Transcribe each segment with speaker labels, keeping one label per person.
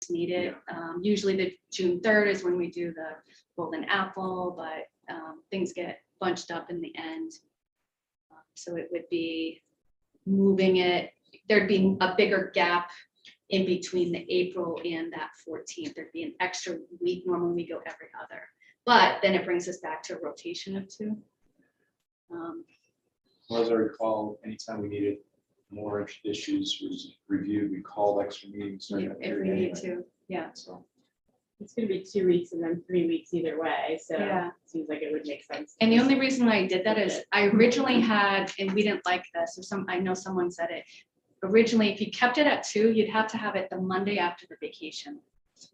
Speaker 1: weeks needed. Usually the June 3rd is when we do the golden apple, but things get bunched up in the end. So it would be moving it. There'd be a bigger gap in between the April and that 14th. There'd be an extra week. Normally we go every other, but then it brings us back to a rotation of 2.
Speaker 2: Well, as I recall, anytime we needed more issues reviewed, we called extra meetings.
Speaker 1: If we need to, yeah.
Speaker 2: So
Speaker 3: It's going to be 2 weeks and then 3 weeks either way. So
Speaker 1: Yeah.
Speaker 3: it seems like it would make sense.
Speaker 1: And the only reason why I did that is I originally had, and we didn't like this, or I know someone said it, originally, if you kept it at 2, you'd have to have it the Monday after the vacation.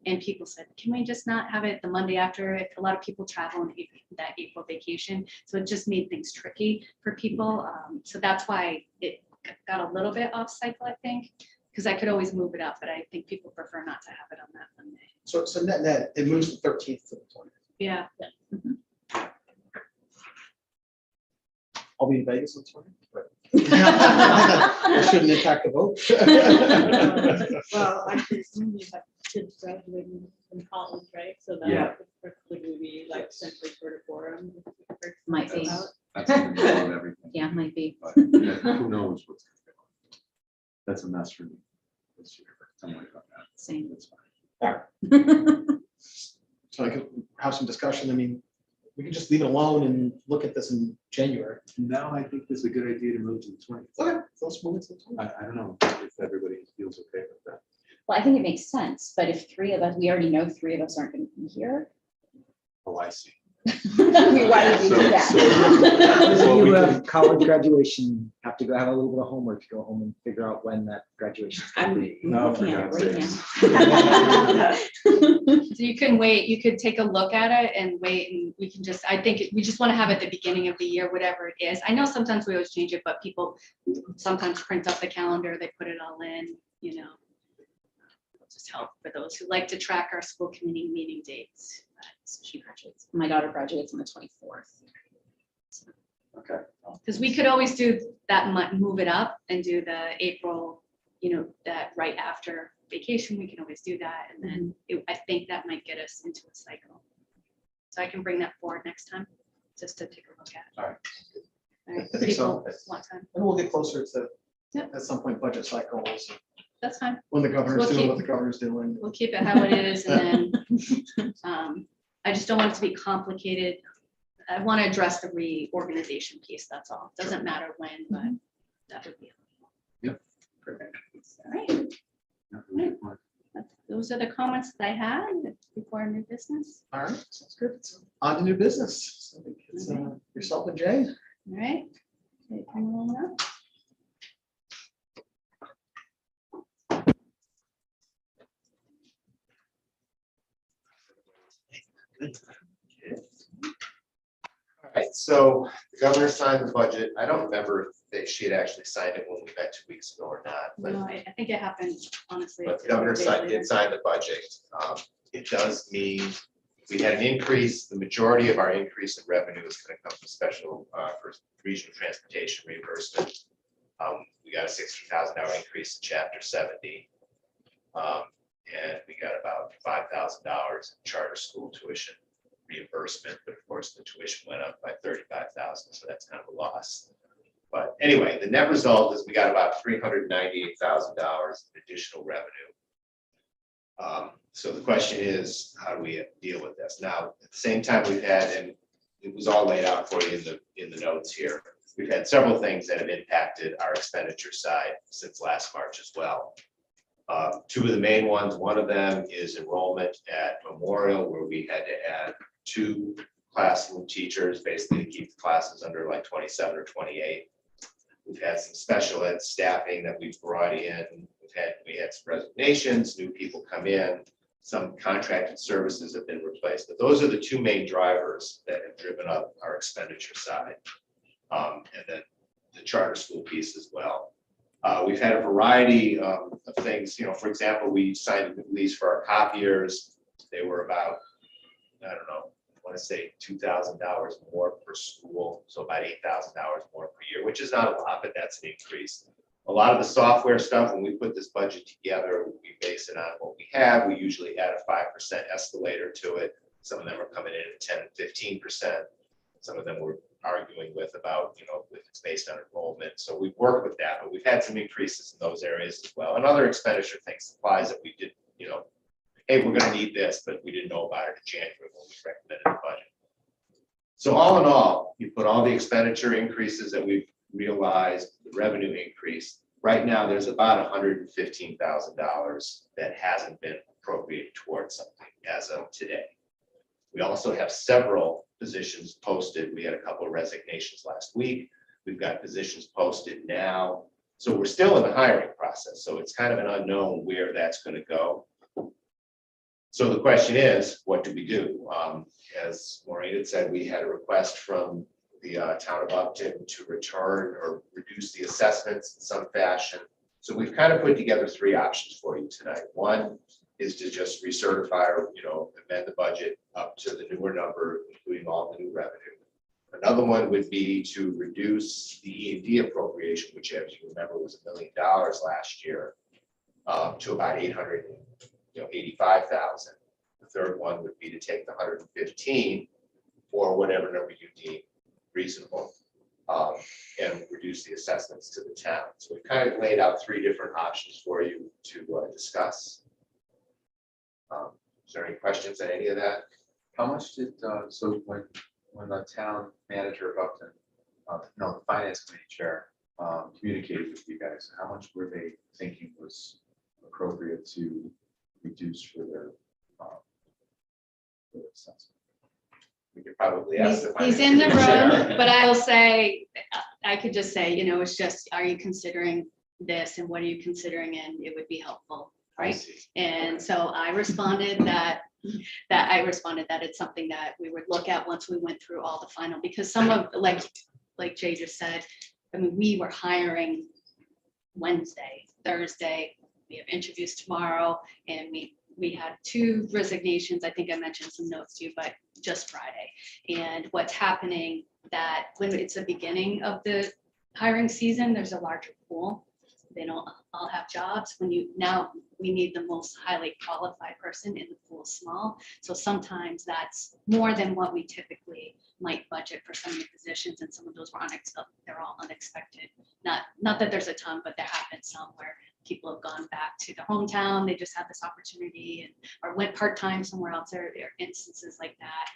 Speaker 1: And people said, can we just not have it the Monday after? If a lot of people travel in that April vacation. So it just made things tricky for people. So that's why it got a little bit off cycle, I think, because I could always move it up, but I think people prefer not to have it on that Monday.
Speaker 4: So net, it moves the 13th to the 20th.
Speaker 1: Yeah.
Speaker 4: I'll be in Vegas on the 20th, but it shouldn't impact the vote.
Speaker 3: Well, I presume you have kids graduating from college, right? So that
Speaker 2: Yeah.
Speaker 3: would probably be like simply sort of forum.
Speaker 5: Might be.
Speaker 2: that's in the middle of everything.
Speaker 5: Yeah, might be.
Speaker 2: But yeah, who knows what's going to go on. That's a mess for me this year. Don't worry about that.
Speaker 5: Same.
Speaker 2: That's fine.
Speaker 4: So I could have some discussion. I mean, we can just leave it alone and look at this in January.
Speaker 2: Now I think it's a good idea to move to the 20th.
Speaker 4: Okay, so let's move it to the 20th.
Speaker 2: I don't know if everybody feels okay with that.
Speaker 5: Well, I think it makes sense, but if 3 of us, we already know 3 of us aren't going to be here.
Speaker 2: Oh, I see.
Speaker 5: I mean, why would we do that?
Speaker 2: So
Speaker 6: You
Speaker 2: we
Speaker 6: have
Speaker 2: can-
Speaker 6: college graduation, have to go have a little bit of homework to go home and figure out when that graduation is going to be.
Speaker 2: No, for
Speaker 5: Looking at
Speaker 2: God's
Speaker 5: it right
Speaker 2: sakes.
Speaker 5: now.
Speaker 1: So you can wait, you could take a look at it and wait, and we can just, I think we just want to have it at the beginning of the year, whatever it is. I know sometimes we always change it, but people sometimes print up the calendar, they put it all in, you know. It'll just help for those who like to track our school committee meeting dates.
Speaker 5: She graduates. My daughter graduates on the 24th.
Speaker 2: Okay.
Speaker 1: Because we could always do that, move it up and do the April, you know, that right after vacation, we can always do that. And then I think that might get us into a cycle. So I can bring that forward next time, just to take a look at.
Speaker 2: All right.
Speaker 1: All right,
Speaker 4: I think so.
Speaker 1: people want time.
Speaker 4: And we'll get closer to,
Speaker 1: Yep.
Speaker 4: at some point, budget cycles,
Speaker 1: That's fine.
Speaker 4: when the governor's
Speaker 1: We'll
Speaker 4: doing
Speaker 1: keep-
Speaker 4: what the governor's doing.
Speaker 1: We'll keep it how it is, and then I just don't want it to be complicated. I want to address the reorganization piece, that's all. Doesn't matter when, but that would be.
Speaker 2: Perfect.
Speaker 1: All right,
Speaker 2: Yeah, we can work.
Speaker 1: those are the comments that I had before our new business.
Speaker 4: All right, sounds good. So on to new business. So I think it's yourself and Jay.
Speaker 1: All right. Okay, come on up.
Speaker 7: All right, so the governor signed the budget. I don't remember if she had actually signed it when we met 2 weeks ago or not, but,
Speaker 1: No, I think it happened, honestly.
Speaker 7: but the governor did sign the budget. It does mean we had an increase. The majority of our increase in revenue is going to come from special for regional transportation reimbursement. We got a $60,000 increase in chapter 70. And we got about $5,000 in charter school tuition reimbursement, but of course the tuition went up by $35,000, so that's kind of a loss. But anyway, the net result is we got about $398,000 in additional revenue. So the question is, how do we deal with this? Now, at the same time, we've had, and it was all laid out for you in the notes here, we've had several things that have impacted our expenditure side since last March as well. 2 of the main ones, one of them is enrollment at Memorial, where we had to add 2 classroom teachers, basically to keep the classes under like 27 or 28. We've had some special ed staffing that we've brought in. We had some resignations, new people come in, some contracted services have been replaced, but those are the 2 main drivers that have driven up our expenditure side. And then the charter school piece as well. We've had a variety of things, you know, for example, we signed a lease for our copiers. They were about, I don't know, I want to say $2,000 more per school, so about $8,000 more per year, which is not a lot, but that's an increase. A lot of the software stuff, when we put this budget together, we base it on what we have. We usually add a 5% escalator to it. Some of them are coming in at 10, 15%. Some of them we're arguing with about, if it's based on enrollment. So we've worked with that, but we've had some increases in those areas as well. And other expenditure things, supplies that we did, hey, we're gonna need this, but we didn't know about it in January when we recommended the budget. So all in all, you put all the expenditure increases that we've realized, the revenue increase. Right now, there's about $115,000 that hasn't been appropriated towards something as of today. We also have several positions posted. We had a couple of resignations last week. We've got positions posted now. So we're still in the hiring process. So it's kind of an unknown where that's going to go. So the question is, what do we do? As Maureen had said, we had a request from the town of Upton to return or reduce the assessments in some fashion. So we've kind of put together 3 options for you tonight. One is to just recertify or, amend the budget up to the newer number, including all the new revenue. Another one would be to reduce the E&D appropriation, which, as you remember, was $1 million last year, to about $885,000. The third one would be to take the 115 or whatever number you deem reasonable, and reduce the assessments to the town. So we've kind of laid out 3 different options for you to discuss. Is there any questions on any of that?
Speaker 2: How much did, so when the town manager of Upton, the finance committee chair, communicated with you guys, how much were they thinking was appropriate to reduce for their assessment?
Speaker 7: We could probably ask the
Speaker 1: He's
Speaker 7: finance
Speaker 1: in the
Speaker 7: committee chair.
Speaker 1: room, but I will say, I could just say, it's just, are you considering this and what are you considering? And it would be helpful,
Speaker 7: I
Speaker 1: right?
Speaker 7: see.
Speaker 1: And so I responded that it's something that we would look at once we went through all the final, because some of, like Jay just said, I mean, we were hiring Wednesday, Thursday, we have interviews tomorrow, and we had 2 resignations. I think I mentioned some notes to you, but just Friday. And what's happening that when it's the beginning of the hiring season, there's a larger pool. They don't all have jobs. Now we need the most highly qualified person in the pool small. So sometimes that's more than what we typically might budget for some of the positions, and some of those were they're all unexpected. Not that there's a ton, but there have been some where people have gone back to their hometown. They just had this opportunity or went part-time somewhere else. There are instances like that.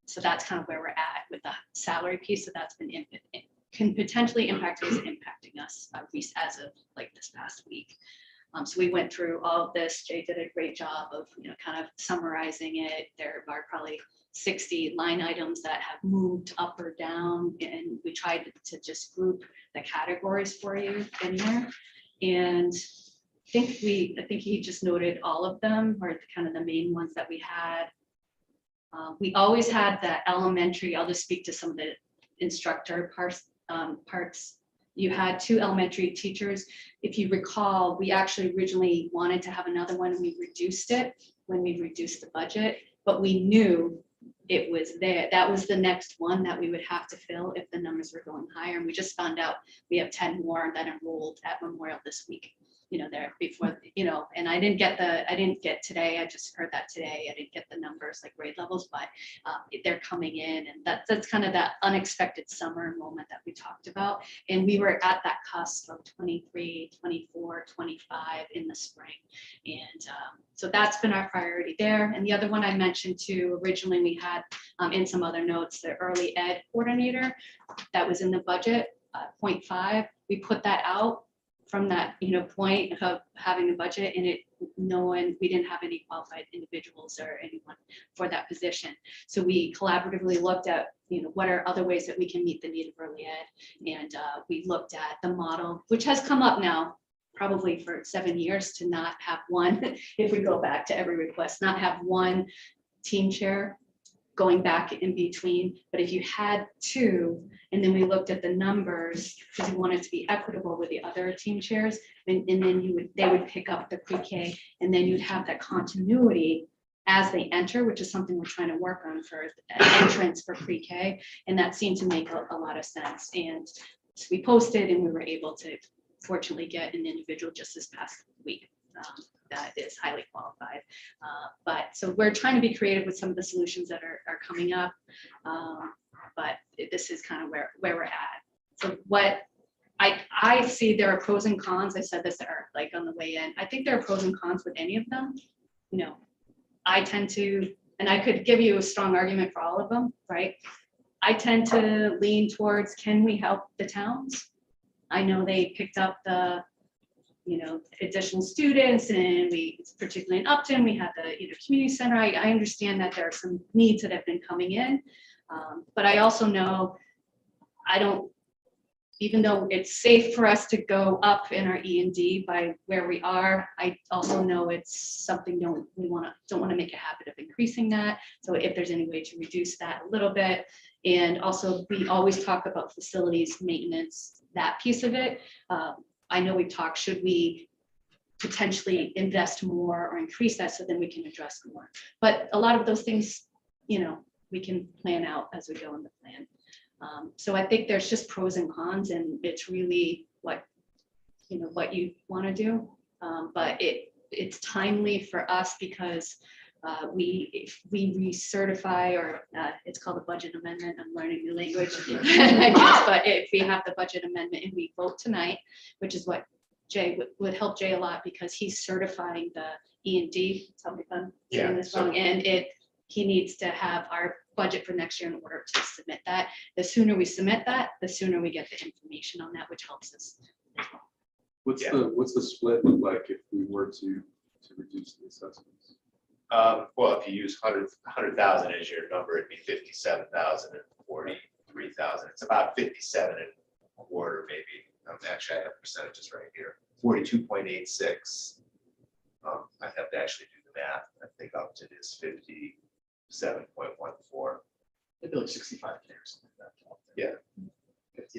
Speaker 1: So that's kind of where we're at with the salary piece. So that's been can potentially impact is impacting us at least as of this past week. So we went through all of this. Jay did a great job of kind of summarizing it. There are probably 60 line items that have moved up or down, and we tried to just group the categories for you in there. And I think he just noted all of them, or kind of the main ones that we had. We always had the elementary. I'll just speak to some of the instructor parts. You had 2 elementary teachers. If you recall, we actually originally wanted to have another one, and we reduced it when we reduced the budget, but we knew it was there. That was the next one that we would have to fill if the numbers were going higher. And we just found out we have 10 more that enrolled at Memorial this week. There before, and I didn't get today. I just heard that today. I didn't get the numbers like grade levels, but they're coming in, and that's kind of that unexpected summer enrollment that we talked about. And we were at that cusp of 23, 24, 25 in the spring. And so that's been our priority there. And the other one I mentioned too, originally we had in some other notes, the early ed coordinator that was in the budget, 0.5. We put that out from that point of having a budget, and we didn't have any qualified individuals or anyone for that position. So we collaboratively looked at what are other ways that we can meet the need of early ed, and we looked at the model, which has come up now probably for 7 years, to not have one, if we go back to every request, not have one team chair going back in between. But if you had 2, and then we looked at the numbers, because we wanted to be equitable with the other team chairs, and then they would pick up the pre-K, and then you'd have that continuity as they enter, which is something we're trying to work on for entrance for pre-K. And that seemed to make a lot of sense. And So we posted and we were able to fortunately get an individual just this past week that is highly qualified. But so we're trying to be creative with some of the solutions that are coming up. But this is kind of where we're at. So what I see, there are pros and cons. I said this like on the way in. I think there are pros and cons with any of them. You know, I tend to, and I could give you a strong argument for all of them, right? I tend to lean towards, can we help the towns? I know they picked up the, you know, additional students, and particularly in Upton, we had the, you know, community center. I understand that there are some needs that have been coming in, but I also know even though it's safe for us to go up in our E&D by where we are, I also know it's something don't want to make a habit of increasing that. So if there's any way to reduce that a little bit, and also we always talk about facilities maintenance, that piece of it. I know we've talked, should we potentially invest more or increase that so then we can address more. But a lot of those things, you know, we can plan out as we go in the plan. So I think there's just pros and cons, and it's really what you want to do. But it's timely for us because if we recertify, or it's called a budget amendment. I'm learning new language, I guess, but if we have the budget amendment and we vote tonight, which is what Jay would help Jay a lot because he's certifying the E&D. Tell me if I'm saying this wrong, and he needs to have our budget for next year in order to submit that. The sooner we submit that, the sooner we get the information on that, which helps us as well.
Speaker 2: What's the split look like if we were to reduce the assessments?
Speaker 7: Well, if you use 100,000 as your number, it'd be 57,000 and 43,000. It's about 57 and a quarter, maybe. Actually, I have percentages right here. 42.86. I have to actually do the math. I think Upton is 57.14.
Speaker 4: It'd be like 65K or something like that.
Speaker 7: Yeah. If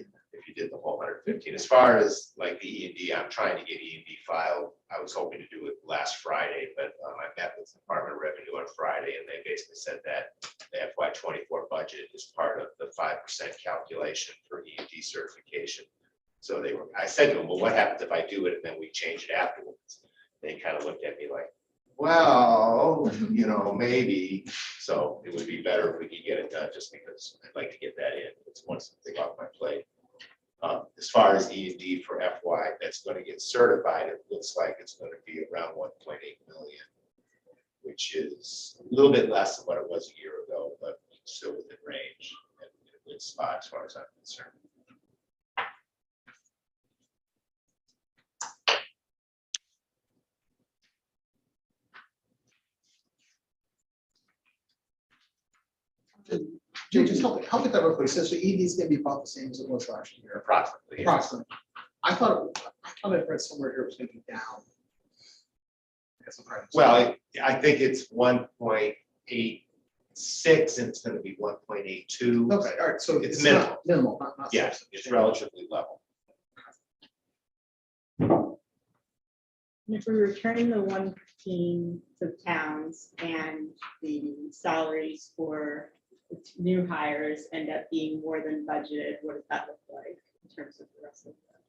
Speaker 7: you did the whole 115. As far as like the E&D, I'm trying to get E&D filed. I was hoping to do it last Friday, but I met with the Department of Revenue on Friday, and they basically said that the FY24 budget is part of the 5% calculation for E&D certification. So I said to them, well, what happens if I do it and then we change it afterwards? They kind of looked at me like, well, you know, maybe. So it would be better if we could get it done, just because I'd like to get that in. It's one thing off my plate. As far as E&D for FY that's going to get certified, it looks like it's going to be around 1.8 million, which is a little bit less than what it was a year ago, but still within range and in a good spot as far as I'm concerned.
Speaker 4: Jay, just help me that real quick. So ED is going to be about the same as it was last year.
Speaker 7: Approximately.
Speaker 4: Approximately. I thought I read somewhere here it was going to be down.
Speaker 7: Well, I think it's 1.86 and it's going to be 1.82.
Speaker 4: Okay, all right. So
Speaker 7: It's
Speaker 4: not minimal, not
Speaker 7: Yes,
Speaker 4: substantial.
Speaker 7: it's relatively level.
Speaker 3: And if we're returning the 115 to towns and the salaries for the new hires end up being more than budgeted, what does that look like in terms of the rest of that?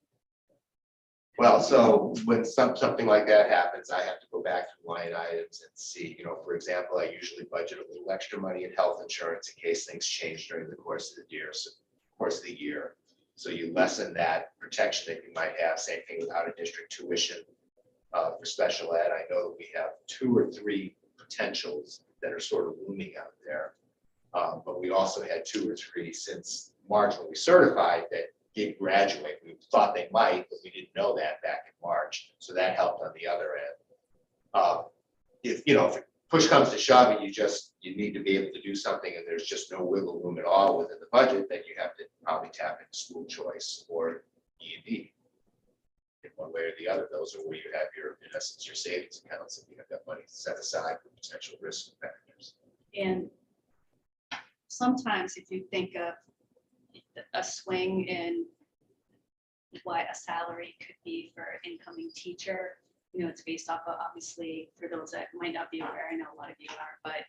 Speaker 7: Well, so when something like that happens, I have to go back to line items and see, you know, for example, I usually budget a little extra money in health insurance in case things change during the course of the year. So you lessen that protection that you might have. Same thing with out of district tuition. For special ed, I know that we have 2 or 3 potentials that are sort of looming out there. But we also had 2 or 3 since March when we certified that did graduate. We thought they might, but we didn't know that back in March. So that helped on the other end. If push comes to shove and you need to be able to do something and there's just no wiggle room at all within the budget, then you have to probably tap into school choice or E&D. In one way or the other, those are where you have in essence, your savings accounts, and you have that money set aside for potential risk factors.
Speaker 1: And sometimes if you think of a swing in what a salary could be for an incoming teacher, you know, it's based off of, obviously, for those that might not be aware, I know a lot of you are, but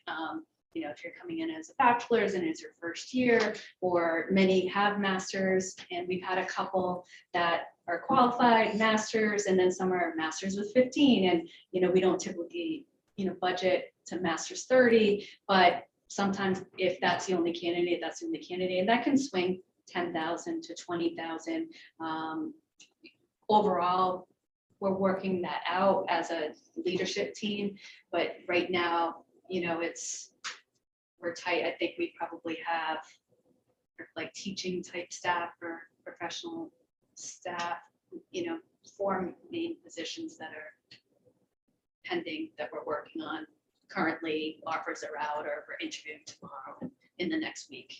Speaker 1: you know, if you're coming in as a bachelor's and it's your first year, or many have masters, and we've had a couple that are qualified masters, and then some are masters with 15, and, you know, we don't typically, you know, budget to masters 30, but sometimes if that's the only candidate, that's the only candidate, and that can swing 10,000 to 20,000. Overall, we're working that out as a leadership team, but right now, you know, we're tight. I think we probably have like teaching type staff or professional staff, you know, 4 main positions that are pending that we're working on. Currently, offers are out or we're interviewing tomorrow in the next week.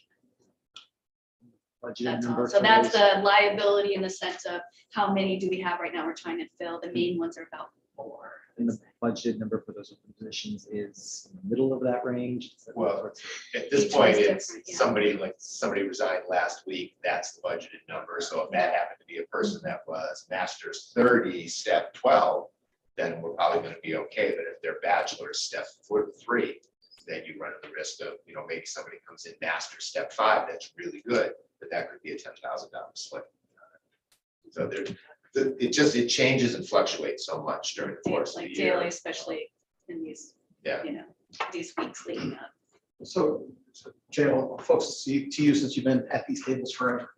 Speaker 6: Budgeted
Speaker 1: That's all.
Speaker 6: number
Speaker 1: So
Speaker 6: for
Speaker 1: that's
Speaker 6: those-
Speaker 1: the liability in the sense of how many do we have right now we're trying to fill. The main ones are about 4.
Speaker 6: And the budgeted number for those open positions is in the middle of that range. Is that
Speaker 7: Well,
Speaker 6: what's-
Speaker 7: At this
Speaker 1: Each
Speaker 7: point,
Speaker 1: one's
Speaker 7: it's
Speaker 1: different, yeah.
Speaker 7: somebody resigned last week, that's the budgeted number. So if that happened to be a person that was master's 30, step 12, then we're probably gonna be okay. But if they're bachelor's step 3, then you run the risk of, you know, maybe somebody comes in master step 5, that's really good, but that could be a $10,000 swing. So it changes and fluctuates so much during the course of
Speaker 1: Like
Speaker 7: the year.
Speaker 1: daily, especially in these,
Speaker 7: Yeah.
Speaker 1: you know, these weeks leading up.
Speaker 4: So, Jay, I want folks to you, since you've been at these tables forever,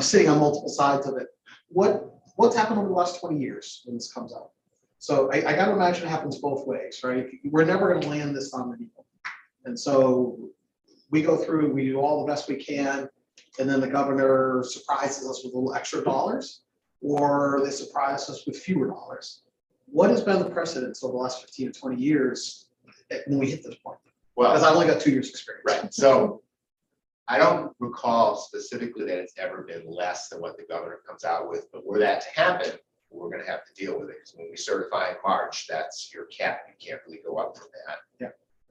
Speaker 4: sitting on multiple sides of it. What's happened over the last 20 years when this comes out? So I gotta imagine it happens both ways, right? We're never gonna land this on the people. And so we go through, we do all the best we can, and then the governor surprises us with a little extra dollars, or they surprise us with fewer dollars. What has been the precedence over the last 15 to 20 years when we hit this point?
Speaker 7: Well,
Speaker 4: Because I've only got 2 years experience.
Speaker 7: right, so I don't recall specifically that it's ever been less than what the governor comes out with, but were that to happen, we're gonna have to deal with it, because when we certify in March, that's your cap, you can't really go up from that.
Speaker 4: Yeah.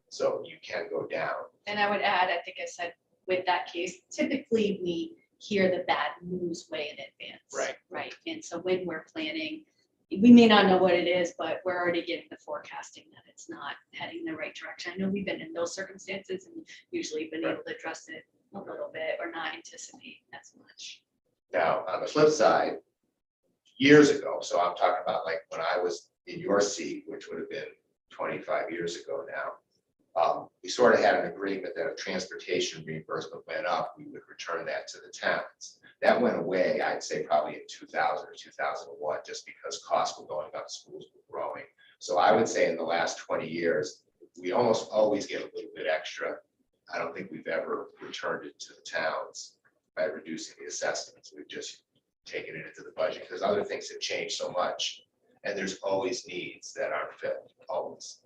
Speaker 7: So you can go down.
Speaker 1: And I would add, I think I said with that case, typically we hear the bad news way in advance.
Speaker 7: Right.
Speaker 1: Right. And so when we're planning, we may not know what it is, but we're already getting the forecasting that it's not heading the right direction. I know we've been in those circumstances and usually been able to address it a little bit or not anticipate as much.
Speaker 7: Now, on the flip side, years ago, so I'm talking about like when I was in your seat, which would have been 25 years ago now, we sort of had an agreement that if transportation reimbursement went up, we would return that to the towns. That went away, I'd say probably in 2000 or 2001, just because costs were going up, schools were growing. So I would say in the last 20 years, we almost always get a little bit extra. I don't think we've ever returned it to the towns by reducing the assessments. We've just taken it into the budget because other things have changed so much. And there's always needs that aren't filled, always.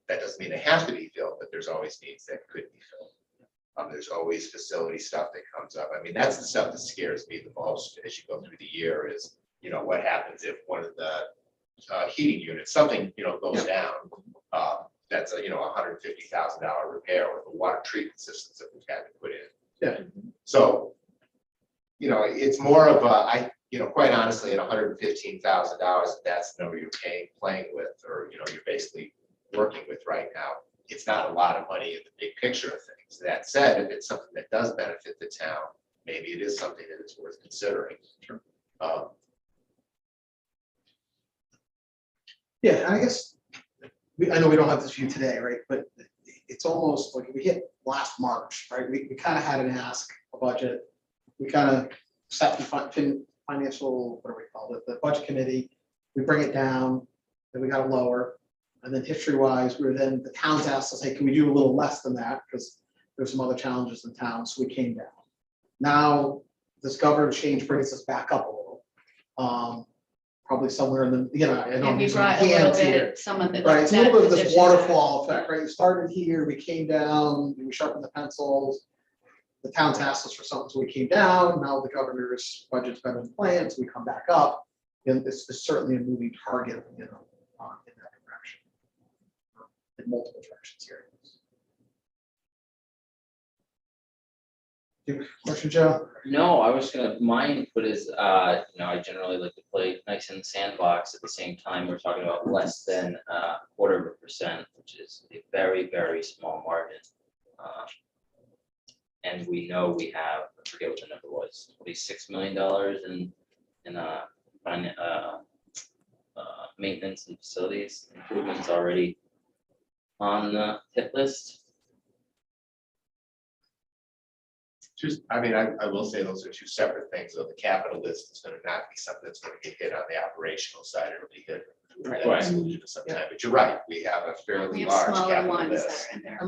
Speaker 7: That doesn't mean they have to be filled, but there's always needs that could be filled. There's always facility stuff that comes up. I mean, that's the stuff that scares me the most as you go through the year is, you know, what happens if one of the heating units, something, you know, goes down. That's a, you know, $150,000 repair with the water treatment systems that we've had to put in.
Speaker 4: Yeah.
Speaker 7: So, you know, it's more of a, you know, quite honestly, at $115,000, that's the number you're playing with, or, you know, you're basically working with right now. It's not a lot of money in the big picture of things. That said, if it's something that does benefit the town, maybe it is something that is worth considering.
Speaker 4: Sure. Yeah, I guess, I know we don't have this view today, right, but it's almost like we hit last March, right, we kind of had an ask, a budget, we kind of set the financial, what do we call it, the budget committee, we bring it down, then we got to lower, and then history-wise, the towns asked us, hey, can we do a little less than that, because there's some other challenges in town, so we came down. Now, this governor change brings us back up a little. Probably somewhere in the, you know, I know
Speaker 1: And we
Speaker 4: these
Speaker 1: brought a little
Speaker 4: hands here.
Speaker 1: bit, some of the.
Speaker 4: Right, it's a little bit of this
Speaker 1: positions
Speaker 4: waterfall effect, right? We started here, we came down, we sharpened the pencils. The town's asked us for something, so we came down. Now the governor's budget's better than planned, so we come back up. And it's certainly a moving target, you know, in that direction. In multiple directions here. Do you have a question, Joe?
Speaker 8: No, I was gonna, my input is, you know, I generally like to play nice in the sandbox. At the same time, we're talking about less than 0.25%, which is a very, very small margin. And we know we have, I forget what the number was, $46 million in maintenance and facilities improvements already on the hit list.
Speaker 7: I mean, I will say those are two separate things, though. The capital list is gonna not be something that's gonna get hit on the operational side, it'll be hit. at
Speaker 8: Right.
Speaker 7: exclusion of some time. But you're right, we have a
Speaker 1: We
Speaker 7: fairly
Speaker 1: have
Speaker 7: large
Speaker 1: smaller
Speaker 7: capital
Speaker 1: ones that
Speaker 7: list.
Speaker 1: are in there.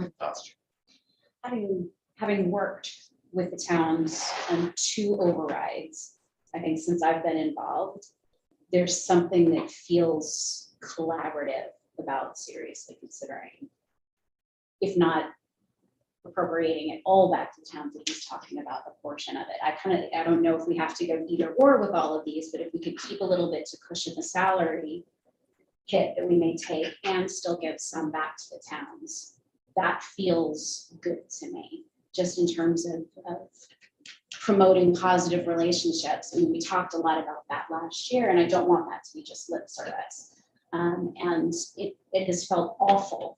Speaker 5: Having worked with the towns on 2 overrides, I think since I've been involved, there's something that feels collaborative about seriously considering, if not appropriating it all back to towns that he's talking about, a portion of it. I don't know if we have to go either or with all of these, but if we could keep a little bit to cushion the salary hit that we may take and still give some back to the towns, that feels good to me, just in terms of promoting positive relationships. And we talked a lot about that last year, and I don't want that to be just lip service. And it has felt awful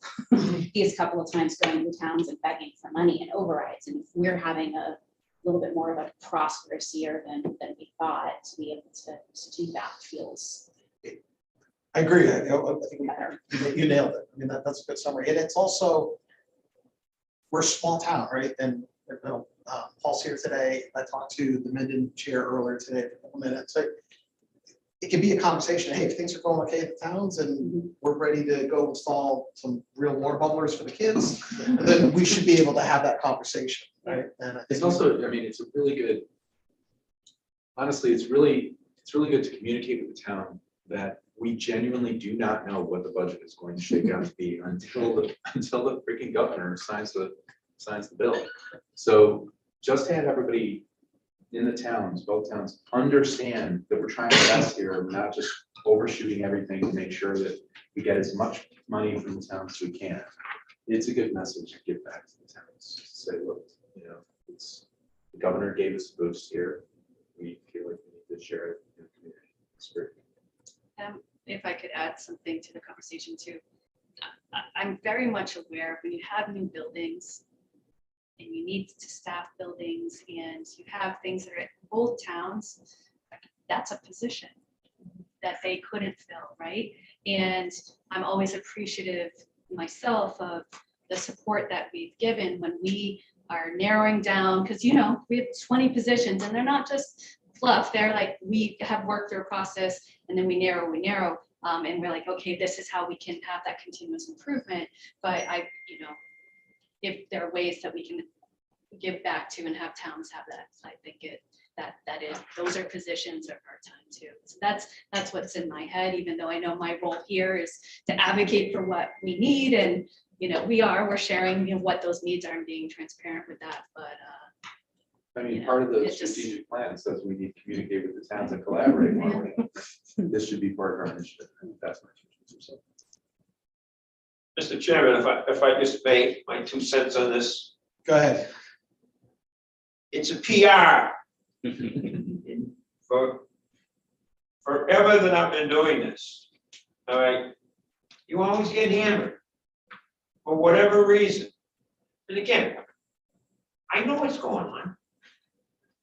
Speaker 5: these couple of times going to towns and begging for money and overrides. And if we're having a little bit more of a prosperous year than we thought, to be able to do that feels
Speaker 4: I agree. I think
Speaker 5: better.
Speaker 4: you nailed it. I mean, that's a good summary. And it's also, we're a small town, right? And you know, Paul's here today. I talked to the Mendon chair earlier today for a couple minutes. So it can be a conversation. Hey, if things are going okay at the towns and we're ready to go install some real water bubblers for the kids, then we should be able to have that conversation, right? And I think
Speaker 2: It's also, I mean, it's a really good, honestly, it's really good to communicate with the town that we genuinely do not know what the budget is going to shake out to be until the freaking governor signs the bill. So just to have everybody in the towns, both towns, understand that we're trying our best here, we're not just overshooting everything to make sure that we get as much money from the towns as we can. It's a good message to give back to the towns. Say, look, you know, it's, the governor gave us a boost here. We feel like we need to share it in the community. It's great.
Speaker 1: If I could add something to the conversation too. I'm very much aware when you have new buildings and you need to staff buildings and you have things that are at both towns, that's a position that they couldn't fill, right? And I'm always appreciative myself of the support that we've given when we are narrowing down, because you know, we have 20 positions and they're not just fluff. They're like, we have worked through a process and then we narrow, and we're like, okay, this is how we can have that continuous improvement. But you know, if there are ways that we can give back to and have towns have that, I think those are positions that are part-time too. So that's what's in my head, even though I know my role here is to advocate for what we need. And, you know, we're sharing, you know, what those needs are and being transparent with that. But
Speaker 2: I mean,
Speaker 1: Yeah,
Speaker 2: part of the
Speaker 1: it's just-
Speaker 2: strategic plan says we need to communicate with the towns and collaborate more. This should be part of our initiative. That's my 2 cents.
Speaker 9: Mr. Chairman, if I just make my 2 cents on this,
Speaker 4: go ahead.
Speaker 9: it's a PR. For forever that I've been doing this, all right, you always get hammered for whatever reason. And again, I know what's going on.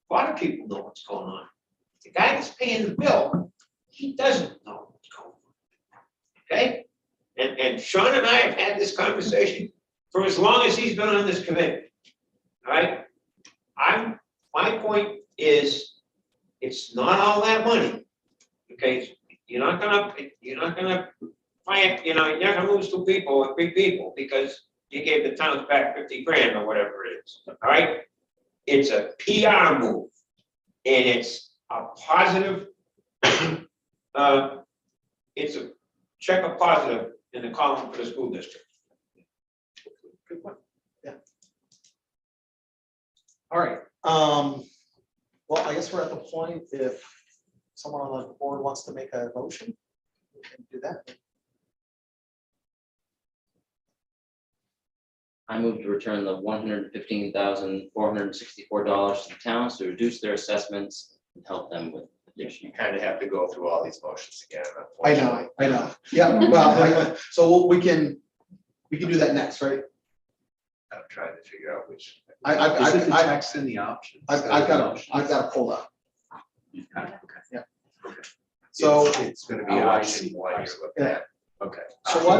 Speaker 9: A lot of people know what's going on. The guy that's paying the bill, he doesn't know what's going on. Okay? And Sean and I have had this conversation for as long as he's been on this committee. All right? My point is, it's not all that money. Okay? You're not gonna find, you know, you're not gonna lose 2 people or 3 people because you gave the towns back 50 grand or whatever it is. All right? It's a PR move, and it's a positive. It's a check of positive in the column for the school district.
Speaker 4: Good one. Yeah. All right. Well, I guess we're at the point, if someone on the board wants to make a motion, we can do that.
Speaker 8: I move to return the $115,464 to the towns to reduce their assessments and help them with
Speaker 7: You
Speaker 8: additional.
Speaker 7: kind of have to go through all these motions again.
Speaker 4: I know. Yeah, well, so we can, We can do that next, right?
Speaker 7: I'm trying to figure out which.
Speaker 2: Is it the
Speaker 4: I've
Speaker 2: text in the options?
Speaker 4: got to pull up.
Speaker 2: You've got it, okay.
Speaker 4: So,
Speaker 7: It's gonna be
Speaker 2: Oh, I
Speaker 7: option
Speaker 2: see.
Speaker 7: one you're looking at. Okay.
Speaker 4: so why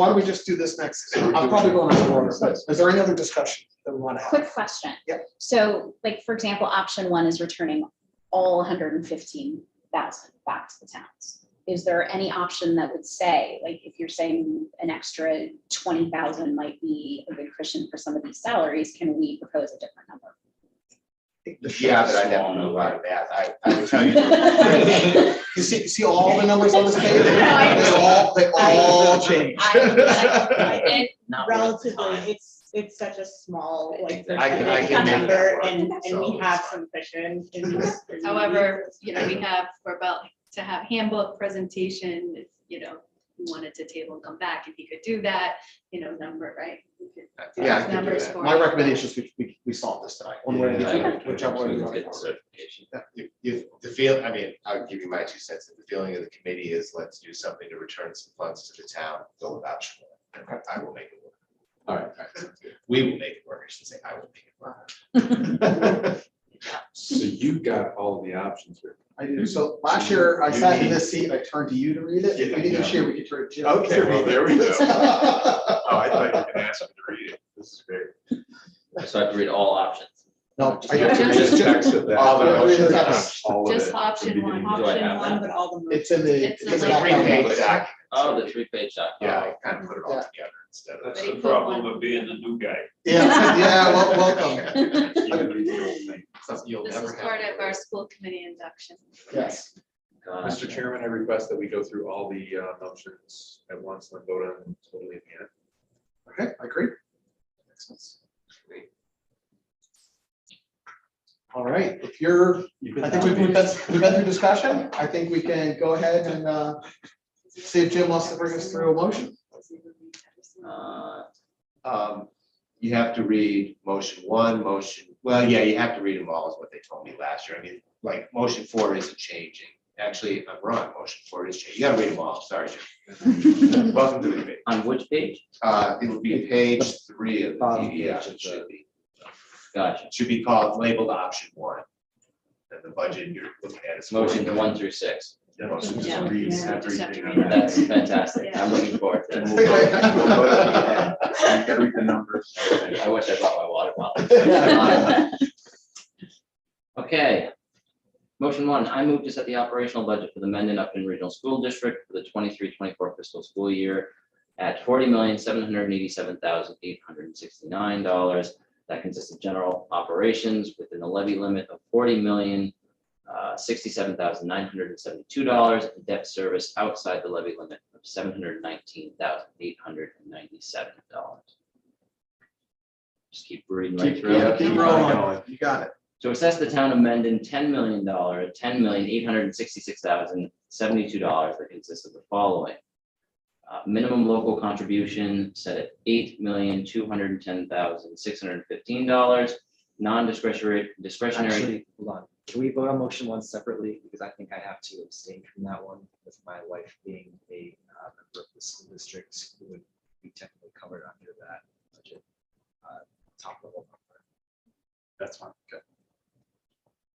Speaker 4: don't we just do this next? I'll probably go on to order, but is there any other discussion that we want to have?
Speaker 5: Quick question.
Speaker 4: Yep.
Speaker 5: So like, for example, option one is returning all 115,000 back to the towns. Is there any option that would say, like, if you're saying an extra 20,000 might be a good cushion for some of these salaries, can we propose a different number?
Speaker 7: Yeah, but I never know a lot of math. I would tell you.
Speaker 4: You see all the numbers on this page?
Speaker 5: I
Speaker 4: They all change.
Speaker 5: And
Speaker 8: Not worth the
Speaker 3: Relatively,
Speaker 8: time.
Speaker 3: it's such a small, like,
Speaker 7: I can make that
Speaker 3: number,
Speaker 7: work,
Speaker 3: and
Speaker 7: so
Speaker 3: we
Speaker 7: it's
Speaker 3: have
Speaker 7: fine.
Speaker 3: some cushion in this.
Speaker 1: However, we're about to have handbook presentation, if, we wanted to table and come back, if you could do that, number, right? We could do
Speaker 7: Yeah, I
Speaker 1: those
Speaker 7: can do
Speaker 1: numbers
Speaker 7: that.
Speaker 1: for
Speaker 4: My
Speaker 1: you.
Speaker 4: recommendation is we solve this tonight, one way or the other, whichever way we want to
Speaker 8: Good
Speaker 4: go.
Speaker 8: certification.
Speaker 7: If the feel, I mean, I'll give you my 2 cents. If the feeling of the committee is let's do something to return some funds to the town, go with option one. I will make it work.
Speaker 2: All right.
Speaker 7: Sounds good. We will make it work. I should say, I will make it work.
Speaker 2: So you got all of the options here.
Speaker 4: I do. So last year, I sat in this seat, I turned to you to read it. If we need to share, we could turn to Jim.
Speaker 2: Okay, well, there we go.
Speaker 4: go.
Speaker 2: Oh, I thought you were gonna ask me to read it. This is great.
Speaker 8: So I have to read all options.
Speaker 4: No, I
Speaker 1: Yeah,
Speaker 4: just-
Speaker 1: just-
Speaker 2: texted that.
Speaker 7: All the
Speaker 2: All of
Speaker 1: Just
Speaker 2: it.
Speaker 1: option one.
Speaker 8: Do I have that?
Speaker 3: But all the.
Speaker 4: It's in the.
Speaker 1: It's in
Speaker 7: It's
Speaker 1: the
Speaker 7: a
Speaker 1: like-
Speaker 7: 3-page document.
Speaker 8: Oh, the 3-page doc.
Speaker 7: Yeah, I kind of put it all
Speaker 4: Yeah.
Speaker 7: together instead of.
Speaker 9: That's
Speaker 1: But he
Speaker 9: the
Speaker 1: put
Speaker 9: problem
Speaker 1: one-
Speaker 9: of being the new guy.
Speaker 4: Welcome.
Speaker 2: You can read the whole thing.
Speaker 7: Something you'll
Speaker 1: This
Speaker 7: never
Speaker 1: is
Speaker 7: have
Speaker 1: part
Speaker 7: to
Speaker 1: of our
Speaker 7: worry.
Speaker 1: school committee induction.
Speaker 4: Yes.
Speaker 2: Mr. Chairman, I request that we go through all the motions at once and then vote on them totally at the end.
Speaker 4: Okay, I agree. All right, if you're, I think we've been through discussion. I think we can go ahead and see if Jim wants to bring us through a motion.
Speaker 7: You have to read motion one, well, yeah, you have to read them all is what they told me last year. I mean, like, motion 4 isn't changing. Actually, I'm wrong, motion 4 is changing. You gotta read them all, sorry, Jim. Welcome to the debate.
Speaker 8: On which page?
Speaker 7: It'll be page 3 of the
Speaker 6: Bottom
Speaker 7: PDF.
Speaker 6: page of
Speaker 7: It should be.
Speaker 8: Gotcha.
Speaker 7: It should be called labeled option 1. And the budget you're looking at is.
Speaker 8: Motions 1 through 6.
Speaker 7: Motion
Speaker 1: Yeah.
Speaker 7: just reads
Speaker 1: Yeah, just have to
Speaker 7: everything
Speaker 1: read
Speaker 7: on
Speaker 1: it.
Speaker 7: that.
Speaker 8: That's fantastic. I'm looking forward to
Speaker 2: And
Speaker 8: it.
Speaker 2: we'll go to the end. You gotta read the numbers.
Speaker 8: I wish I brought my water bottle. Okay. Motion 1, I move to set the operational budget for the Mendon-Upton Regional School District for the 23-24 fiscal school year at $40,787,869. That consists of general operations within the levy limit of $40,067,972 and debt service outside the levy limit of $719,897. Just keep reading right through.
Speaker 4: Keep rolling. You got it.
Speaker 8: To assess the town of Mendon $10,866,072 that consists of the following. Minimum local contribution set at $8,210,615. Non-discretionary,
Speaker 6: Actually, hold on. Can we vote on motion 1 separately? Because I think I have to abstain from that one with my wife being a member of the school district who would be technically covered under that budget. Top level number.
Speaker 2: That's fine. Okay.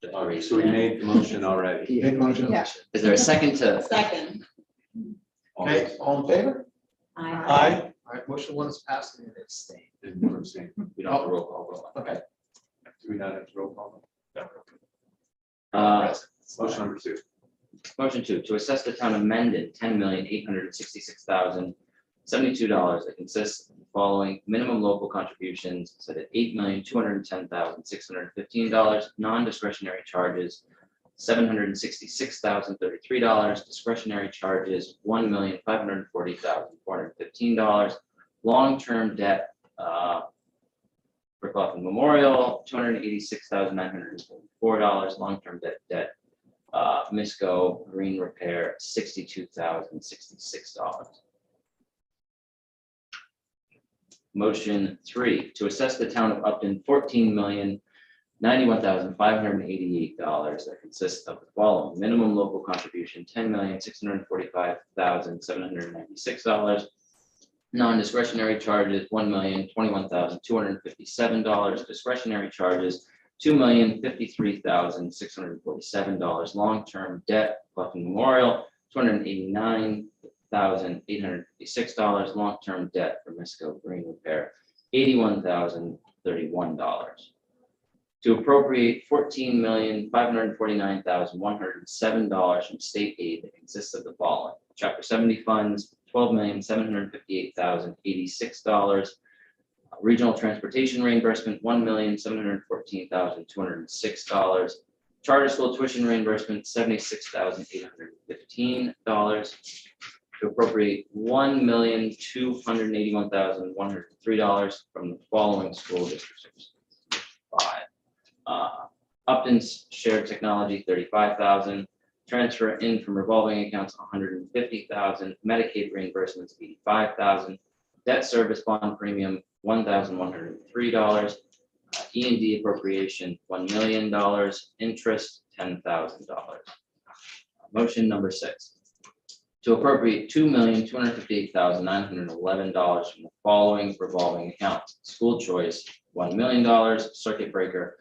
Speaker 8: Just
Speaker 2: All right,
Speaker 8: read.
Speaker 2: so we made the motion already.
Speaker 4: Made motion.
Speaker 3: Yeah.
Speaker 8: Is there a second to?
Speaker 3: Second.
Speaker 4: Okay, all in favor?
Speaker 3: Aye.
Speaker 4: All right, motion 1 is passed.
Speaker 6: And abstain.
Speaker 2: Didn't never say.
Speaker 8: We don't have to roll call.
Speaker 4: Okay.
Speaker 2: Do we not have to roll call? No.
Speaker 7: Motion
Speaker 2: Motion number 2.
Speaker 8: Motion 2, to assess the town of Mendon $10,866,072 that consists of the following minimum local contributions set at $8,210,615, non-discretionary charges $766,033, discretionary charges $1,540,415, long-term debt, Brickoff Memorial, $286,944, long-term debt, Misco Green Repair, $62,066. Motion 3, to assess the town of Upton $14,091,588 that consists of the following: minimum local contribution $10,645,796, Non-discretionary charges, $1,021,257. Discretionary charges, $2,053,647. Long-term debt, Buffalo Memorial, $289,856. Long-term debt for Misco Green Repair, $81,031. To appropriate $14,549,107 from state aid that consists of the following: Chapter 70 funds, $12,758,086. Regional transportation reimbursement, $1,714,206. Charter school tuition reimbursement, $76,815. To appropriate $1,281,103 from the following school districts. 5. Upton's shared technology, $35,000. Transfer in from revolving accounts, $150,000. Medicaid reimbursements, $85,000. Debt service bond premium, $1,103. E&D appropriation, $1 million. Interest, $10,000. Motion number 6. To appropriate $2,258,911 from the following revolving accounts: school choice, $1 million. Circuit breaker,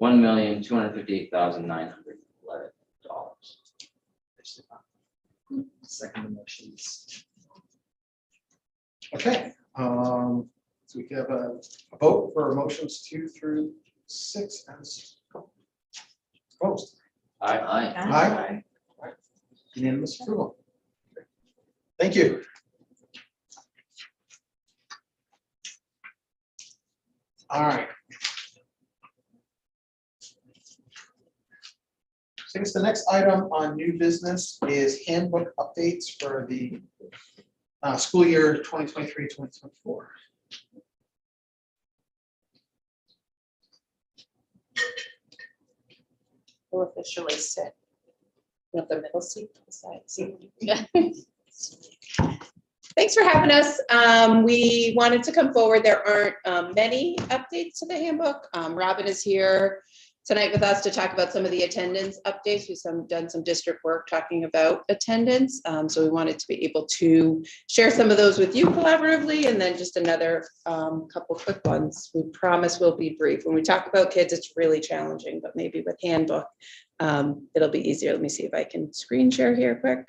Speaker 8: $1,258,911.
Speaker 6: Second the motions.
Speaker 4: Okay, so we can have a vote for motions 2 through 6 as proposed.
Speaker 8: Aye.
Speaker 4: Aye. Unanimous approval. Thank you. All right. So I guess the next item on new business is handbook updates for the school year 2023-2024.
Speaker 10: We'll officially sit with the middle seat. Thanks for having us. We wanted to come forward. There aren't many updates to the handbook. Robin is here tonight with us to talk about some of the attendance updates. We've done some district work talking about attendance. So we wanted to be able to share some of those with you collaboratively, and then just another couple quick ones. We promise we'll be brief. When we talk about kids, it's really challenging, but maybe with handbook, it'll be easier. Let me see if I can screen share here quick.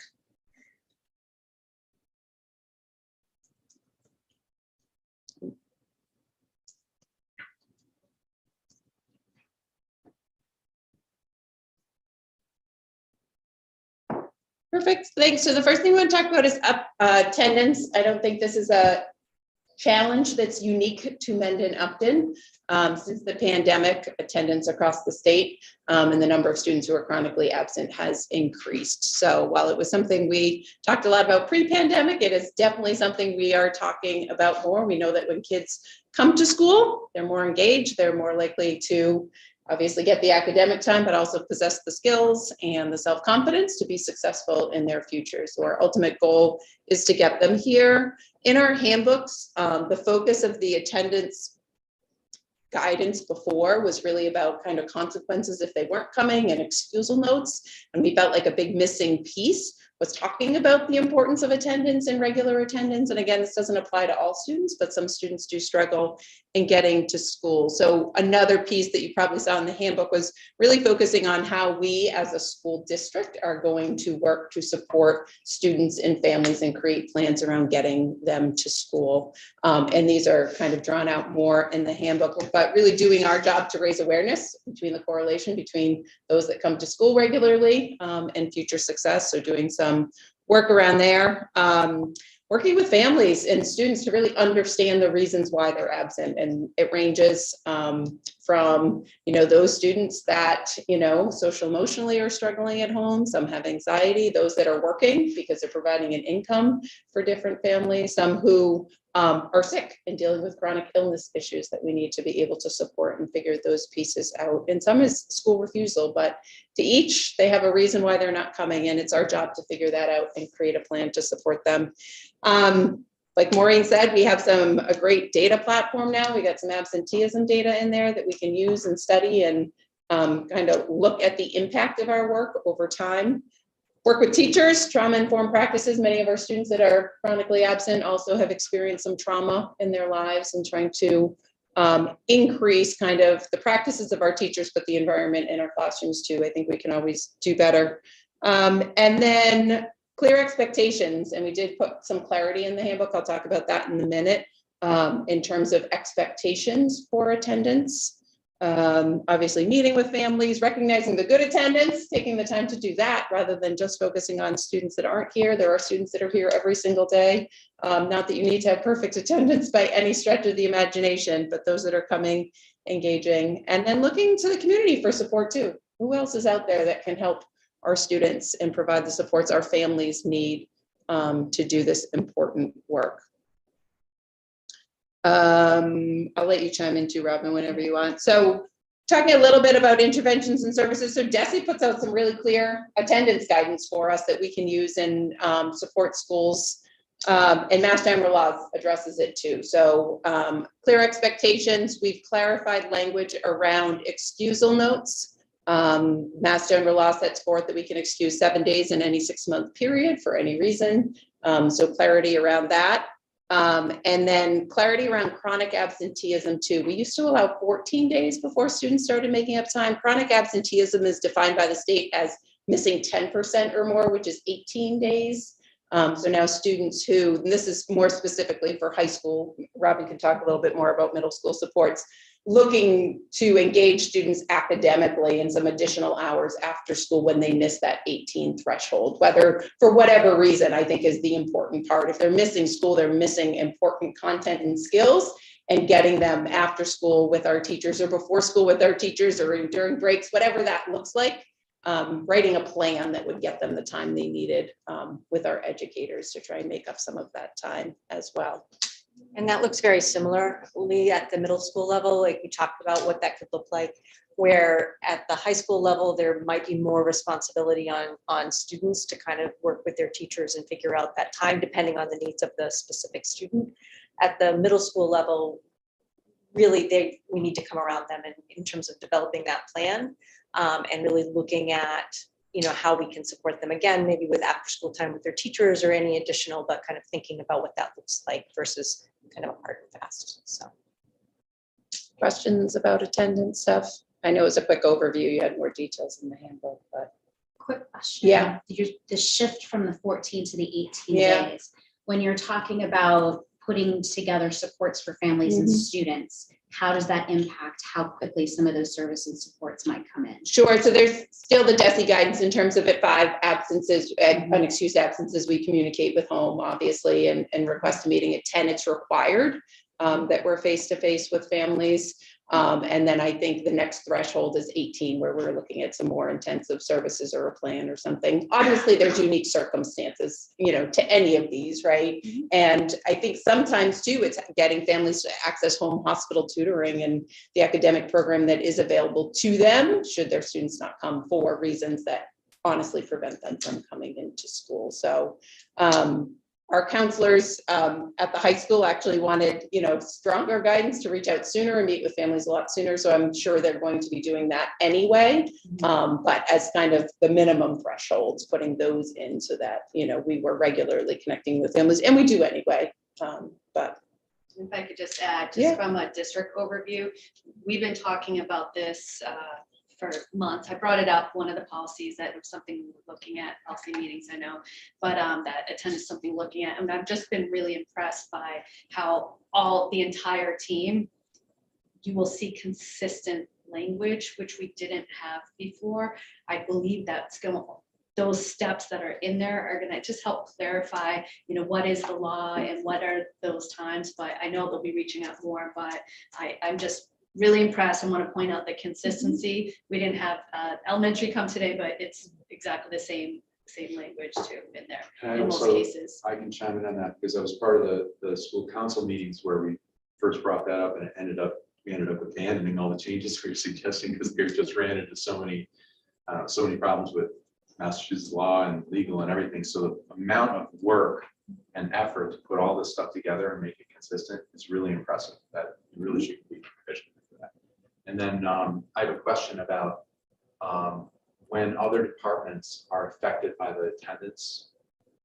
Speaker 10: Perfect, thanks. So the first thing we want to talk about is attendance. I don't think this is a challenge that's unique to Mendon-Upton. Since the pandemic, attendance across the state and the number of students who are chronically absent has increased. So while it was something we talked a lot about pre-pandemic, it is definitely something we are talking about more. We know that when kids come to school, they're more engaged, they're more likely to obviously get the academic time, but also possess the skills and the self-confidence to be successful in their future. So our ultimate goal is to get them here. In our handbooks, the focus of the attendance guidance before was really about kind of consequences if they weren't coming and excusal notes. And we felt like a big missing piece was talking about the importance of attendance and regular attendance. And again, this doesn't apply to all students, but some students do struggle in getting to school. So another piece that you probably saw in the handbook was really focusing on how we as a school district are going to work to support students and families and create plans around getting them to school. And these are kind of drawn out more in the handbook, but really doing our job to raise awareness between the correlation between those that come to school regularly and future success. So doing some work around there, working with families and students to really understand the reasons why they're absent. And it ranges from, those students that, social emotionally are struggling at home, some have anxiety, those that are working because they're providing an income for different families, some who are sick and dealing with chronic illness issues that we need to be able to support and figure those pieces out. And some is school refusal, but to each, they have a reason why they're not coming, and it's our job to figure that out and create a plan to support them. Like Maureen said, we have a great data platform now. We got some absenteeism data in there that we can use and study and kind of look at the impact of our work over time. Work with teachers, trauma-informed practices. Many of our students that are chronically absent also have experienced some trauma in their lives, and trying to increase kind of the practices of our teachers, but the environment in our classrooms too. I think we can always do better. And then clear expectations, and we did put some clarity in the handbook. I'll talk about that in a minute, in terms of expectations for attendance. Obviously meeting with families, recognizing the good attendance, taking the time to do that rather than just focusing on students that aren't here. There are students that are here every single day. Not that you need to have perfect attendance by any stretch of the imagination, but those that are coming, engaging, and then looking to the community for support too. Who else is out there that can help our students and provide the supports our families need to do this important work? I'll let you chime in too, Robin, whenever you want. So talking a little bit about interventions and services. So DESE puts out some really clear attendance guidance for us that we can use and support schools. And Mass General Law addresses it too. So clear expectations, we've clarified language around excusal notes. Mass General Law sets forth that we can excuse 7 days in any 6-month period for any reason. So clarity around that. And then clarity around chronic absenteeism too. We used to allow 14 days before students started making up time. Chronic absenteeism is defined by the state as missing 10% or more, which is 18 days. So now students who, and this is more specifically for high school, Robin can talk a little bit more about middle school supports, looking to engage students academically in some additional hours after school when they miss that 18 threshold, whether for whatever reason, I think is the important part. If they're missing school, they're missing important content and skills, and getting them after school with our teachers or before school with our teachers or during breaks, whatever that looks like, writing a plan that would get them the time they needed with our educators to try and make up some of that time as well.
Speaker 11: And that looks very similarly at the middle school level, like we talked about what that could look like, where at the high school level, there might be more responsibility on students to kind of work with their teachers and figure out that time depending on the needs of the specific student. At the middle school level, really we need to come around them in terms of developing that plan and really looking at how we can support them again, maybe with after school time with their teachers or any additional, but kind of thinking about what that looks like versus kind of a hard and fast. So
Speaker 10: Questions about attendance stuff? I know it's a quick overview. You had more details in the handbook, but.
Speaker 5: Quick question.
Speaker 10: Yeah.
Speaker 5: The shift from the 14 to the 18
Speaker 10: Yeah.
Speaker 5: days, when you're talking about putting together supports for families and students, how does that impact how quickly some of those services and supports might come in?
Speaker 10: Sure. So there's still the DESE guidance in terms of at 5 absences, unexcused absences, we communicate with home, obviously, and request a meeting. At 10, it's required that we're face-to-face with families. And then I think the next threshold is 18, where we're looking at some more intensive services or a plan or something. Obviously, there's unique circumstances, to any of these, right? And I think sometimes too, it's getting families to access home hospital tutoring and the academic program that is available to them, should their students not come for reasons that honestly prevent them from coming into school. So our counselors at the high school actually wanted, stronger guidance to reach out sooner and meet with families a lot sooner. So I'm sure they're going to be doing that anyway. But as kind of the minimum thresholds, putting those in so that, we were regularly connecting with families, and we do anyway. But
Speaker 1: if I could just add,
Speaker 10: Yeah.
Speaker 1: from a district overview, we've been talking about this for months. I brought it up, one of the policies that was something we were looking at, policy meetings, I know, but that attendance something looking at, and I've just been really impressed by how the entire team, you will see consistent language, which we didn't have before. I believe that's those steps that are in there are going to just help clarify, what is the law and what are those times, but I know they'll be reaching out more, but I'm just really impressed. I want to point out the consistency. We didn't have elementary come today, but it's exactly the same language too in there
Speaker 2: And
Speaker 1: in most
Speaker 2: also,
Speaker 1: cases.
Speaker 2: I can chime in on that because I was part of the school council meetings where we first brought that up, and we ended up abandoning all the changes we were suggesting because they just ran into so many problems with Massachusetts law and legal and everything. So the amount of work and effort to put all this stuff together and make it consistent is really impressive. That you really should be efficient for that. And then I have a question about when other departments are affected by the attendance.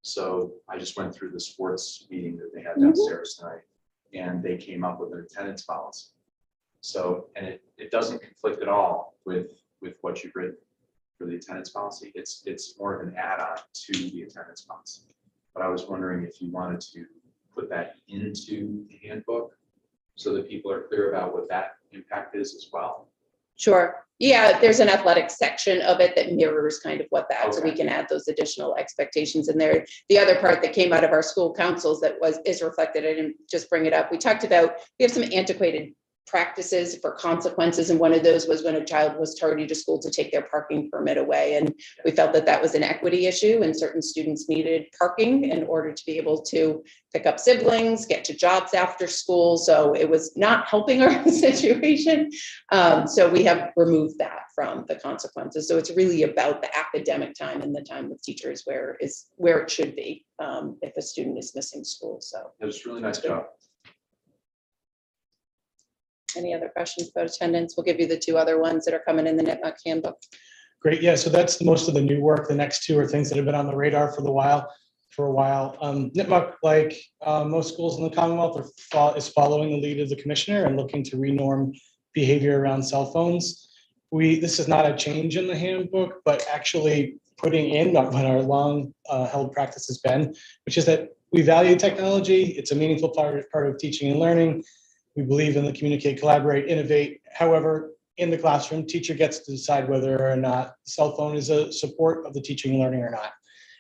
Speaker 2: So I just went through the sports meeting that they had downstairs tonight, and they came up with an attendance policy. So, and it doesn't conflict at all with what you've written for the attendance policy. It's more of an add-on to the attendance policy. But I was wondering if you wanted to put that into the handbook so that people are clear about what that impact is as well.
Speaker 10: Sure. Yeah, there's an athletics section of it that mirrors kind of what that, so we
Speaker 2: Okay.
Speaker 10: can add those additional expectations in there. The other part that came out of our school councils that is reflected, I didn't just bring it up. We talked about, we have some antiquated practices for consequences, and one of those was when a child was tardy to school to take their parking permit away, and we felt that that was an equity issue, and certain students needed parking in order to be able to pick up siblings, get to jobs after school, so it was not helping our situation. So we have removed that from the consequences, so it's really about the academic time and the time with teachers where it should be if a student is missing school. So
Speaker 2: It was a really nice job.
Speaker 10: any other questions about attendance? We'll give you the two other ones that are coming in the NITMUC handbook.
Speaker 4: Great, yeah, so that's most of the new work. The next two are things that have been on the radar for a while. NITMUC, like most schools in the Commonwealth, is following the lead of the commissioner and looking to renorm behavior around cell phones. This is not a change in the handbook, but actually putting in what our long held practice has been, which is that we value technology. It's a meaningful part of teaching and learning. We believe in the communicate, collaborate, innovate. However, in the classroom, teacher gets to decide whether or not the cell phone is a support of the teaching and learning or not.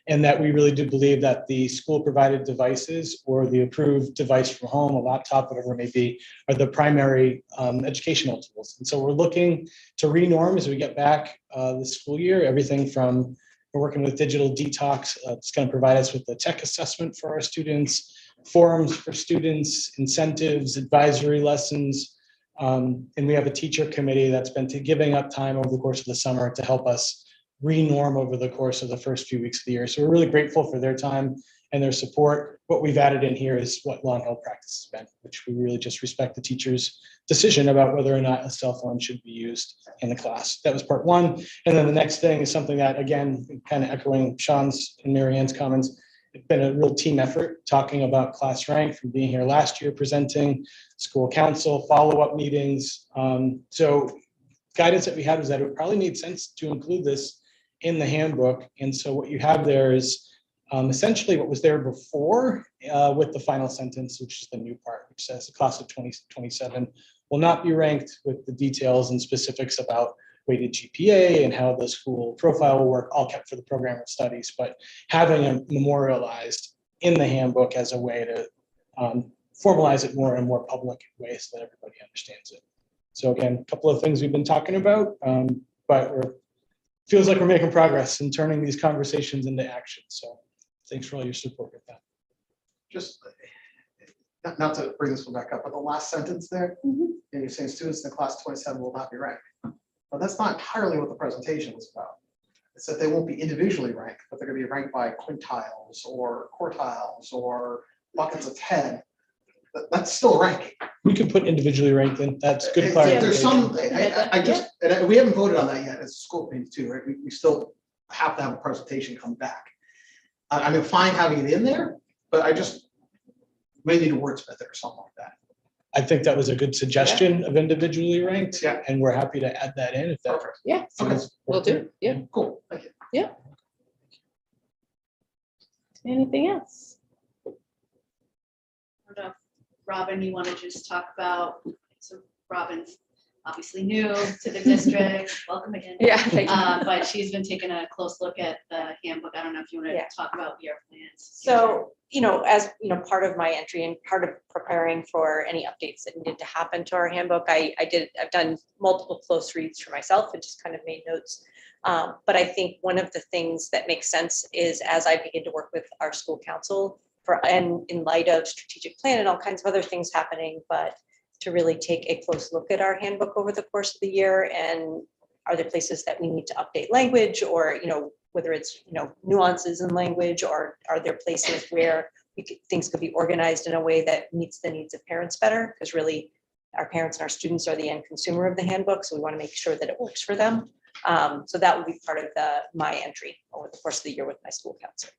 Speaker 4: And that we really do believe that the school provided devices or the approved device from home, a laptop, whatever it may be, are the primary educational tools. And so we're looking to renorm as we get back this school year, everything from, we're working with Digital Detox. It's going to provide us with the tech assessment for our students, forums for students, incentives, advisory lessons. And we have a teacher committee that's been giving up time over the course of the summer to help us renorm over the course of the first few weeks of the year. So we're really grateful for their time and their support. What we've added in here is what long held practice has been, which we really just respect the teacher's decision about whether or not a cell phone should be used in the class. That was part one. And then the next thing is something that, again, kind of echoing Sean's and Mary Ann's comments, it's been a real team effort talking about class rank from being here last year, presenting, school council, follow-up meetings. So guidance that we had was that it probably made sense to include this in the handbook. And so what you have there is essentially what was there before with the final sentence, which is the new part, which says the class of 2027 will not be ranked, with the details and specifics about weighted GPA and how the school profile will work, all kept for the program of studies, but having it memorialized in the handbook as a way to formalize it more in a more public way so that everybody understands it. So again, a couple of things we've been talking about, but feels like we're making progress in turning these conversations into action. So thanks for all your support with that. Just not to bring this one back up, but the last sentence there, and you're saying students in the class 27 will not be ranked. But that's not entirely what the presentation was about. It's that they won't be individually ranked, but they're going to be ranked by quintiles or quartiles or buckets of 10. That's still ranking. We could put individually ranked in. That's good clarification. There's some, and we haven't voted on that yet as a school committee too, right? We still have to have a presentation come back. I'm fine having it in there, but I just may need to wordsmith it or something like that. I think that was a good suggestion of individually ranked. Yeah. And we're happy to add that in if that. Perfect.
Speaker 10: Yeah,
Speaker 4: Okay.
Speaker 10: we'll do. Yeah.
Speaker 4: Cool. Thank you.
Speaker 10: Anything else?
Speaker 1: I don't know if Robin, you want to just talk about, so Robin's obviously new to the district, welcome again.
Speaker 11: Yeah, thank you.
Speaker 1: But she's been taking a close look at the handbook. I don't know if you want to
Speaker 11: Yeah.
Speaker 1: talk about your plans.
Speaker 11: So, as part of my entry and part of preparing for any updates that needed to happen to our handbook, I've done multiple close reads for myself and just kind of made notes. But I think one of the things that makes sense is as I begin to work with our school council and in light of strategic plan and all kinds of other things happening, but to really take a close look at our handbook over the course of the year, and are there places that we need to update language, or whether it's nuances in language, or are there places where things could be organized in a way that meets the needs of parents better, because really our parents and our students are the end consumer of the handbook, so we want to make sure that it works for them. So that would be part of my entry over the course of the year with my school counselor.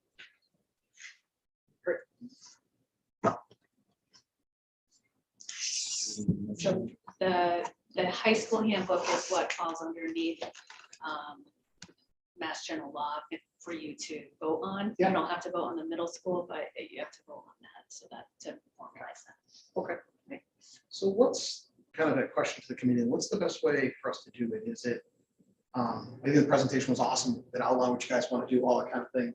Speaker 1: So the high school handbook is what falls underneath Mass General Law for you to vote on.
Speaker 4: Yeah.
Speaker 1: You don't have to vote on the middle school, but you have to vote on that, so that to formalize that.
Speaker 4: Okay. So what's kind of a question to the committee? What's the best way for us to do it? Is it, I think the presentation was awesome, that outlined what you guys want to do, all that kind of thing.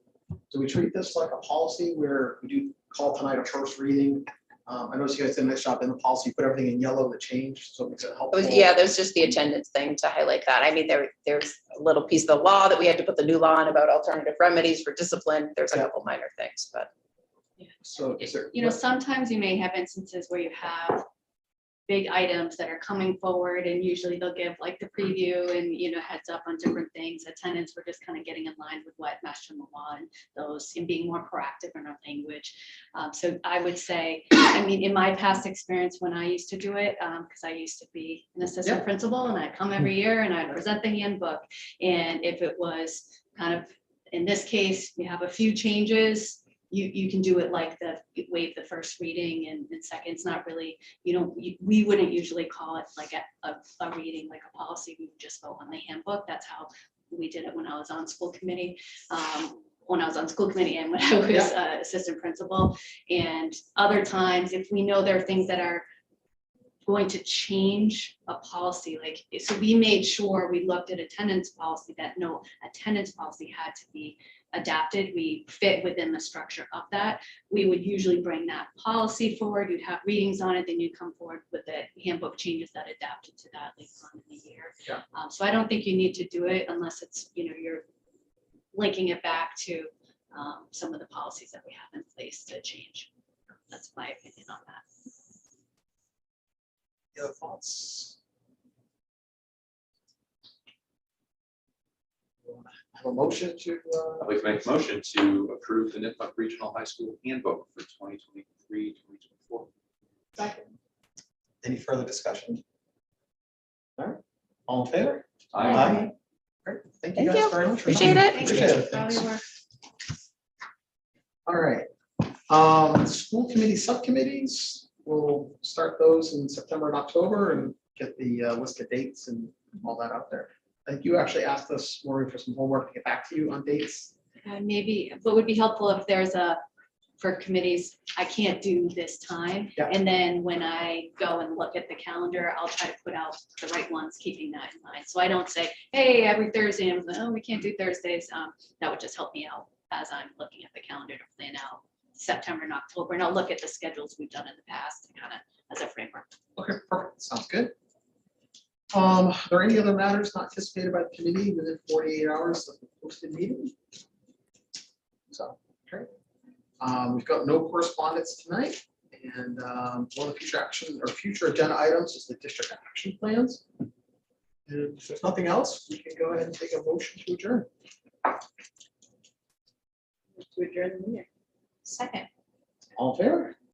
Speaker 4: Do we treat this like a policy where we do call tonight a first reading? I noticed you guys did a nice job in the policy, put everything in yellow that changed, so it makes it helpful.
Speaker 10: Yeah, there's just the attendance thing to highlight that. I mean, there's a little piece of the law that we had to put the new law in about alternative remedies for discipline. There's a
Speaker 4: Yeah.
Speaker 10: couple minor things, but.
Speaker 4: So is there?
Speaker 1: You know, sometimes you may have instances where you have big items that are coming forward, and usually they'll give like the preview and, you know, heads up on different things. Attendance, we're just kind of getting in line with what Mass General Law and those, and being more proactive in our language. So I would say, I mean, in my past experience, when I used to do it, because I used to be an assistant principal, and I'd come every year and I'd present the handbook. And if it was kind of, in this case, we have a few changes, you can do it like waive the first reading and second. It's not really, we wouldn't usually call it like a reading, like a policy. We would just go on the handbook. That's how we did it when I was on school committee. When I was on school committee and when I was assistant principal. And other times, if we know there are things that are going to change a policy, like, so we made sure we looked at attendance policy, that no attendance policy had to be adapted. We fit within the structure of that. We would usually bring that policy forward. You'd have readings on it, then you'd come forward with the handbook changes that adapted to that later on in the year.
Speaker 4: Yeah.
Speaker 1: So I don't think you need to do it unless it's, you're linking it back to some of the policies that we have in place to change. That's my opinion on that.
Speaker 4: Any other thoughts? Have a motion to,
Speaker 2: I'd like to make a motion to approve the Nipmuc Regional High School Handbook for 2023-2024.
Speaker 4: second. Any further discussion? All right, all in favor?
Speaker 2: Aye.
Speaker 4: Great, thank
Speaker 10: Thank
Speaker 4: you guys
Speaker 10: you.
Speaker 4: very much. for
Speaker 10: Appreciate
Speaker 4: coming.
Speaker 10: it.
Speaker 4: Appreciate it.
Speaker 1: For all your work.
Speaker 4: All right, school committee subcommittees, we'll start those in September and October and get the list of dates and all that out there. I think you actually asked us, Maureen, for some homework to get back to you on dates.
Speaker 1: Maybe what would be helpful if there's for committees, I can't do this time.
Speaker 4: Yeah.
Speaker 1: And then when I go and look at the calendar, I'll try to put out the right ones, keeping that in mind. So I don't say, hey, every Thursday, I'm like, oh, we can't do Thursdays. That would just help me out as I'm looking at the calendar to plan out September and October. And I'll look at the schedules we've done in the past kind of as a framework.
Speaker 4: Okay, perfect, sounds good. Are there any other matters not anticipated by the committee within 48 hours of the posted meeting? So, okay. We've got no correspondence tonight, and one of the future action or future agenda items is the district action plans. And if there's nothing else, we can go ahead and take a motion to adjourn.
Speaker 3: To adjourn the meeting.
Speaker 11: Second.
Speaker 4: All in favor?